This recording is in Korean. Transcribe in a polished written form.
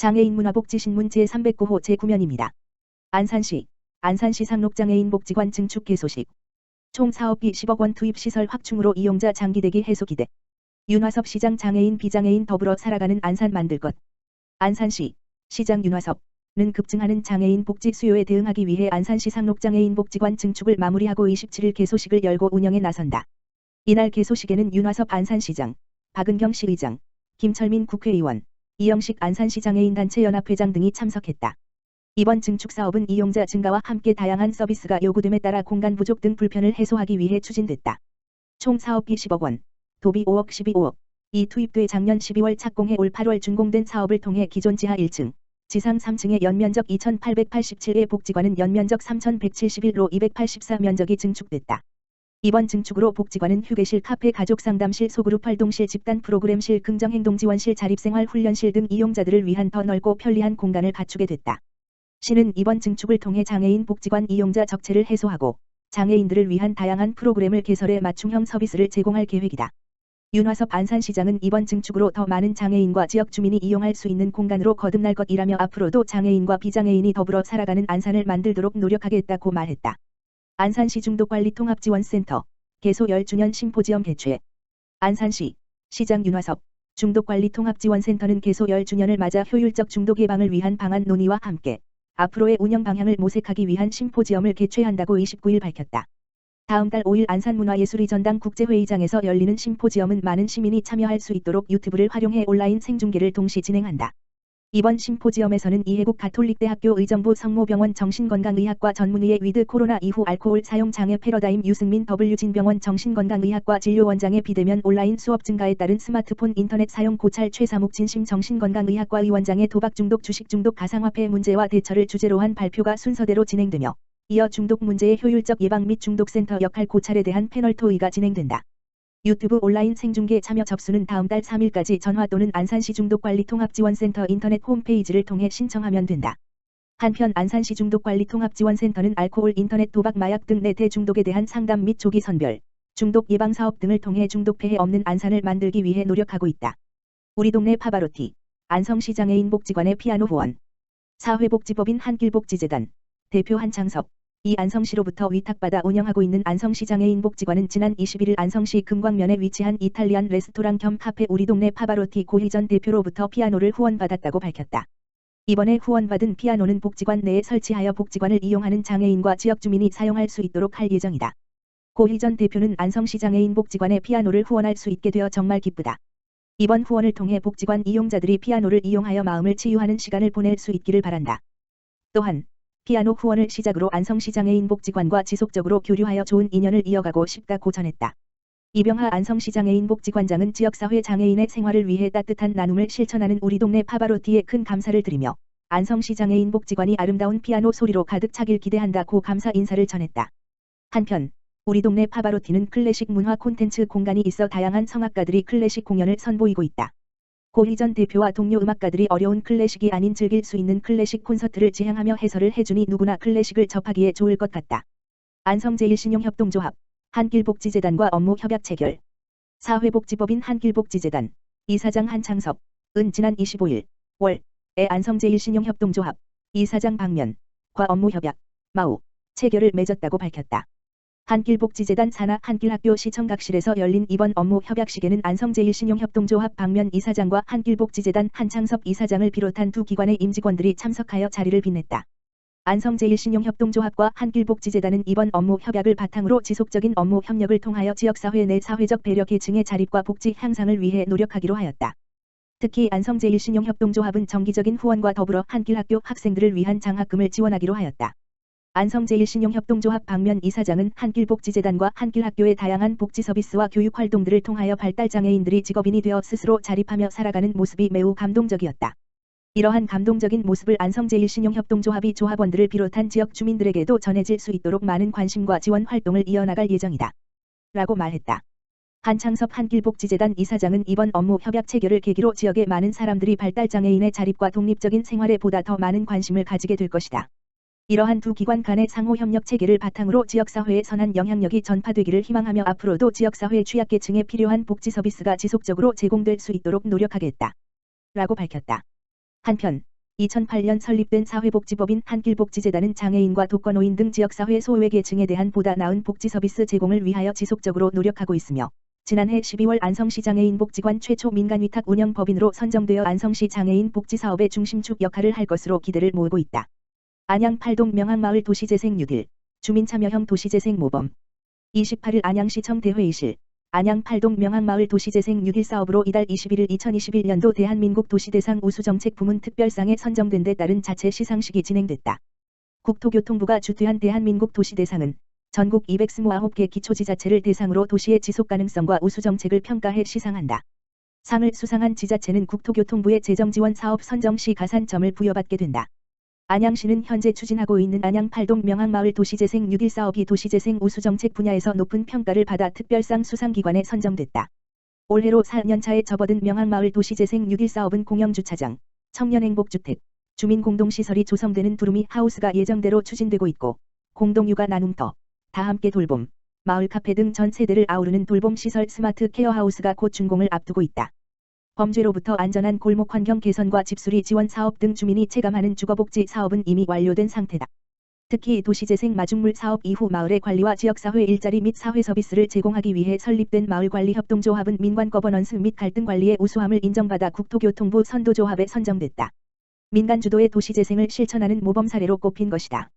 장애인 문화복지신문 제309호 제9면입니다. 안산시 상록장애인 복지관 증축 개소식. 총 사업비 10억 원 투입 시설 확충으로 이용자 장기대기 해소 기대. 윤화섭 시장 장애인 비장애인 더불어 살아가는 안산 만들 것. 안산시 시장 윤화섭는 급증하는 장애인 복지 수요에 대응하기 위해 안산시 상록장애인 복지관 증축을 마무리하고 27일 개소식을 열고 운영에 나선다. 이날 개소식에는 윤화섭 안산시장, 박은경 시의장, 김철민 국회의원, 이영식 안산시 장애인단체 연합회장 등이 참석했다. 이번 증축 사업은 이용자 증가와 함께 다양한 서비스가 요구됨에 따라 공간 부족 등 불편을 해소하기 위해 추진됐다. 총 사업비 10억 원, 도비 5억 12억, 이 투입돼 작년 12월 착공해 올 8월 준공된 사업을 통해 기존 지하 1층, 지상 3층의 연면적 2,887의 복지관은 연면적 3,171로 284면적이 증축됐다. 이번 증축으로 복지관은 휴게실, 카페, 가족상담실, 소그룹 활동실, 집단 프로그램실, 긍정행동지원실, 자립생활 훈련실 등 이용자들을 위한 더 넓고 편리한 공간을 갖추게 됐다. 시는 이번 증축을 통해 장애인 복지관 이용자 적체를 해소하고 장애인들을 위한 다양한 프로그램을 개설해 맞춤형 서비스를 제공할 계획이다. 윤화섭 안산시장은 이번 증축으로 더 많은 장애인과 지역 주민이 이용할 수 있는 공간으로 거듭날 것이라며 앞으로도 장애인과 비장애인이 더불어 살아가는 안산을 만들도록 노력하겠다고 말했다. 안산시 중독관리통합지원센터 개소 10주년 심포지엄 개최. 안산시 시장 윤화섭 중독관리통합지원센터는 개소 10주년을 맞아 효율적 중독 예방을 위한 방안 논의와 함께 앞으로의 운영 방향을 모색하기 위한 심포지엄을 개최한다고 29일 밝혔다. 다음 달 5일 안산문화예술의 전당 국제회의장에서 열리는 심포지엄은 많은 시민이 참여할 수 있도록 유튜브를 활용해 온라인 생중계를 동시 진행한다. 이번 심포지엄에서는 이해국 가톨릭대학교 의정부 성모병원 정신건강의학과 전문의의 위드 코로나 이후 알코올 사용 장애 패러다임 유승민 W진병원 정신건강의학과 진료원장의 비대면 온라인 수업 증가에 따른 스마트폰 인터넷 사용 고찰 최사묵 진심 정신건강의학과 의원장의 도박 중독 주식 중독 가상화폐 문제와 대처를 주제로 한 발표가 순서대로 진행되며 이어 중독 문제의 효율적 예방 및 중독센터 역할 고찰에 대한 패널 토의가 진행된다. 유튜브 온라인 생중계 참여 접수는 다음 달 3일까지 전화 또는 안산시 중독관리통합지원센터 인터넷 홈페이지를 통해 신청하면 된다. 한편 안산시 중독관리통합지원센터는 알코올, 인터넷 도박, 마약 등 내 대중독에 대한 상담 및 조기 선별, 중독 예방 사업 등을 통해 중독 폐해 없는 안산을 만들기 위해 노력하고 있다. 우리 동네 파바로티 안성시 장애인 복지관의 피아노 후원. 사회복지법인 한길복지재단 대표 한창섭. 이 안성시로부터 위탁받아 운영하고 있는 안성시 장애인 복지관은 지난 21일 안성시 금광면에 위치한 이탈리안 레스토랑 겸 카페 우리 동네 파바로티 고희전 대표로부터 피아노를 후원받았다고 밝혔다. 이번에 후원받은 피아노는 복지관 내에 설치하여 복지관을 이용하는 장애인과 지역 주민이 사용할 수 있도록 할 예정이다. 고희전 대표는 안성시 장애인 복지관에 피아노를 후원할 수 있게 되어 정말 기쁘다. 이번 후원을 통해 복지관 이용자들이 피아노를 이용하여 마음을 치유하는 시간을 보낼 수 있기를 바란다. 또한 피아노 후원을 시작으로 안성시 장애인 복지관과 지속적으로 교류하여 좋은 인연을 이어가고 싶다고 전했다. 이병하 안성시 장애인 복지관장은 지역사회 장애인의 생활을 위해 따뜻한 나눔을 실천하는 우리 동네 파바로티에 큰 감사를 드리며 안성시 장애인 복지관이 아름다운 피아노 소리로 가득 차길 기대한다고 감사 인사를 전했다. 한편 우리 동네 파바로티는 클래식 문화 콘텐츠 공간이 있어 다양한 성악가들이 클래식 공연을 선보이고 있다. 고희전 대표와 동료 음악가들이 어려운 클래식이 아닌 즐길 수 있는 클래식 콘서트를 지향하며 해설을 해주니 누구나 클래식을 접하기에 좋을 것 같다. 안성제일신용협동조합 한길복지재단과 업무 협약 체결. 사회복지법인 한길복지재단 이사장 한창섭 은 지난 25일 월에 안성제일신용협동조합 이사장 박면과 업무 협약 마우 체결을 맺었다고 밝혔다. 한길복지재단 산하 한길학교 시청각실에서 열린 이번 업무 협약식에는 안성제일신용협동조합 박면 이사장과 한길복지재단 한창섭 이사장을 비롯한 두 기관의 임직원들이 참석하여 자리를 빛냈다. 안성제일신용협동조합과 한길복지재단은 이번 업무 협약을 바탕으로 지속적인 업무 협력을 통하여 지역사회 내 사회적 배려 계층의 자립과 복지 향상을 위해 노력하기로 하였다. 특히 안성제일신용협동조합은 정기적인 후원과 더불어 한길학교 학생들을 위한 장학금을 지원하기로 하였다. 안성제일신용협동조합 박면 이사장은 한길복지재단과 한길학교의 다양한 복지 서비스와 교육 활동들을 통하여 발달장애인들이 직업인이 되어 스스로 자립하며 살아가는 모습이 매우 감동적이었다. 이러한 감동적인 모습을 안성제일신용협동조합이 조합원들을 비롯한 지역 주민들에게도 전해질 수 있도록 많은 관심과 지원 활동을 이어나갈 예정이다. 라고 말했다. 한창섭 한길복지재단 이사장은 이번 업무 협약 체결을 계기로 지역의 많은 사람들이 발달장애인의 자립과 독립적인 생활에 보다 더 많은 관심을 가지게 될 것이다. 이러한 두 기관 간의 상호 협력 체계를 바탕으로 지역사회의 선한 영향력이 전파되기를 희망하며 앞으로도 지역사회 취약계층에 필요한 복지 서비스가 지속적으로 제공될 수 있도록 노력하겠다. 라고 밝혔다. 한편 2008년 설립된 사회복지법인 한길복지재단은 장애인과 독거노인 등 지역사회 소외계층에 대한 보다 나은 복지 서비스 제공을 위하여 지속적으로 노력하고 있으며 지난해 12월 안성시 장애인복지관 최초 민간위탁 운영법인으로 선정되어 안성시 장애인 복지사업의 중심축 역할을 할 것으로 기대를 모으고 있다. 안양 팔동 명항마을 도시재생 뉴딜 주민참여형 도시재생 모범 28일 안양시청 대회의실 안양 팔동 명항마을 도시재생 뉴딜 사업으로 이달 21일 2021년도 대한민국 도시대상 우수정책 부문 특별상에 선정된 데 따른 자체 시상식이 진행됐다. 국토교통부가 주최한 대한민국 도시대상은 전국 229개 기초지자체를 대상으로 도시의 지속가능성과 우수정책을 평가해 시상한다. 상을 수상한 지자체는 국토교통부의 재정지원 사업 선정 시 가산점을 부여받게 된다. 안양시는 현재 추진하고 있는 안양 팔동 명항마을 도시재생 뉴딜 사업이 도시재생 우수정책 분야에서 높은 평가를 받아 특별상 수상기관에 선정됐다. 올해로 4년차에 접어든 명항마을 도시재생 뉴딜 사업은 공영주차장, 청년행복주택, 주민공동시설이 조성되는 두루미 하우스가 예정대로 추진되고 있고 공동육아 나눔터, 다함께 돌봄, 마을 카페 등 전 세대를 아우르는 돌봄시설 스마트 케어하우스가 곧 준공을 앞두고 있다. 범죄로부터 안전한 골목 환경 개선과 집수리 지원 사업 등 주민이 체감하는 주거복지 사업은 이미 완료된 상태다. 특히 도시재생 마중물 사업 이후 마을의 관리와 지역사회 일자리 및 사회 서비스를 제공하기 위해 설립된 마을관리협동조합은 민관 거버넌스 및 갈등 관리의 우수함을 인정받아 국토교통부 선도조합에 선정됐다. 민간 주도의 도시재생을 실천하는 모범 사례로 꼽힌 것이다.